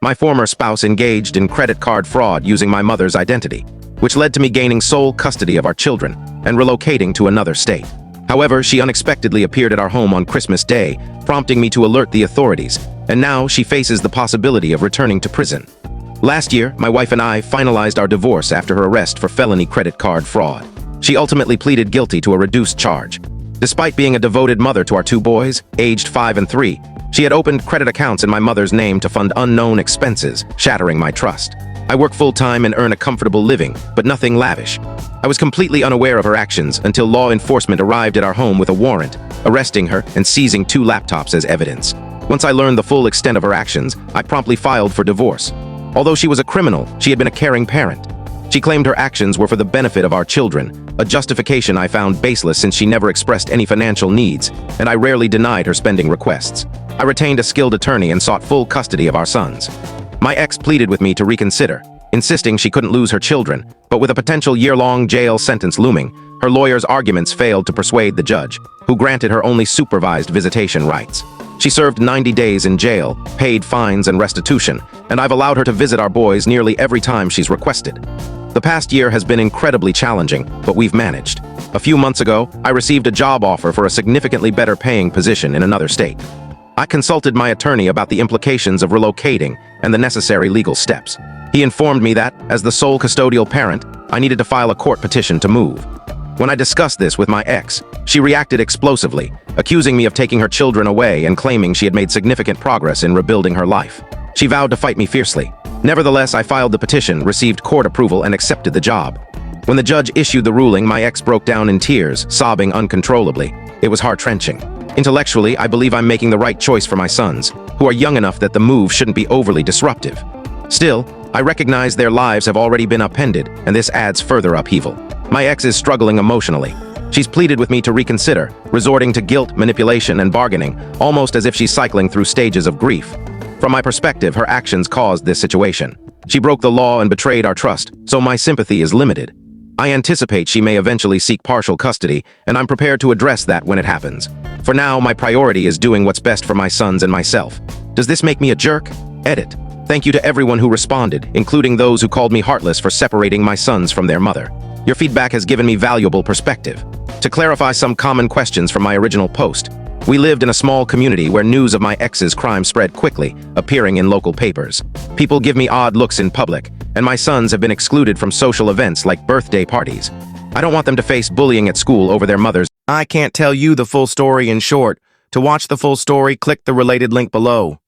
My former spouse engaged in credit card fraud using my mother's identity, which led to me gaining sole custody of our children and relocating to another state. However, she unexpectedly appeared at our home on Christmas Day, prompting me to alert the authorities, and now she faces the possibility of returning to prison. Last year, my wife and I finalized our divorce after her arrest for felony credit card fraud. She ultimately pleaded guilty to a reduced charge. Despite being a devoted mother to our two boys, aged 5 and 3, she had opened credit accounts in my mother's name to fund unknown expenses, shattering my trust. I work full-time and earn a comfortable living, but nothing lavish. I was completely unaware of her actions until law enforcement arrived at our home with a warrant, arresting her and seizing 2 laptops as evidence. Once I learned the full extent of her actions, I promptly filed for divorce. Although she was a criminal, she had been a caring parent. She claimed her actions were for the benefit of our children, a justification I found baseless since she never expressed any financial needs, and I rarely denied her spending requests. I retained a skilled attorney and sought full custody of our sons. My ex pleaded with me to reconsider, insisting she couldn't lose her children, but with a potential year-long jail sentence looming, her lawyer's arguments failed to persuade the judge, who granted her only supervised visitation rights. She served 90 days in jail, paid fines and restitution, and I've allowed her to visit our boys nearly every time she's requested. The past year has been incredibly challenging, but we've managed. A few months ago, I received a job offer for a significantly better paying position in another state. I consulted my attorney about the implications of relocating and the necessary legal steps. He informed me that, as the sole custodial parent, I needed to file a court petition to move. When I discussed this with my ex, she reacted explosively, accusing me of taking her children away and claiming she had made significant progress in rebuilding her life. She vowed to fight me fiercely. Nevertheless, I filed the petition, received court approval, and accepted the job. When the judge issued the ruling, my ex broke down in tears, sobbing uncontrollably. It was heart-wrenching. Intellectually, I believe I'm making the right choice for my sons, who are young enough that the move shouldn't be overly disruptive. Still, I recognize their lives have already been upended, and this adds further upheaval. My ex is struggling emotionally. She's pleaded with me to reconsider, resorting to guilt, manipulation, and bargaining, almost as if she's cycling through stages of grief. From my perspective, her actions caused this situation. She broke the law and betrayed our trust, so my sympathy is limited. I anticipate she may eventually seek partial custody, and I'm prepared to address that when it happens. For now, my priority is doing what's best for my sons and myself. Does this make me a jerk? Edit. Thank you to everyone who responded, including those who called me heartless for separating my sons from their mother. Your feedback has given me valuable perspective. To clarify some common questions from my original post, we lived in a small community where news of my ex's crime spread quickly, appearing in local papers. People give me odd looks in public, and my sons have been excluded from social events like birthday parties. I don't want them to face bullying at school over their mothers. I can't tell you the full story in short. To watch the full story, click the related link below.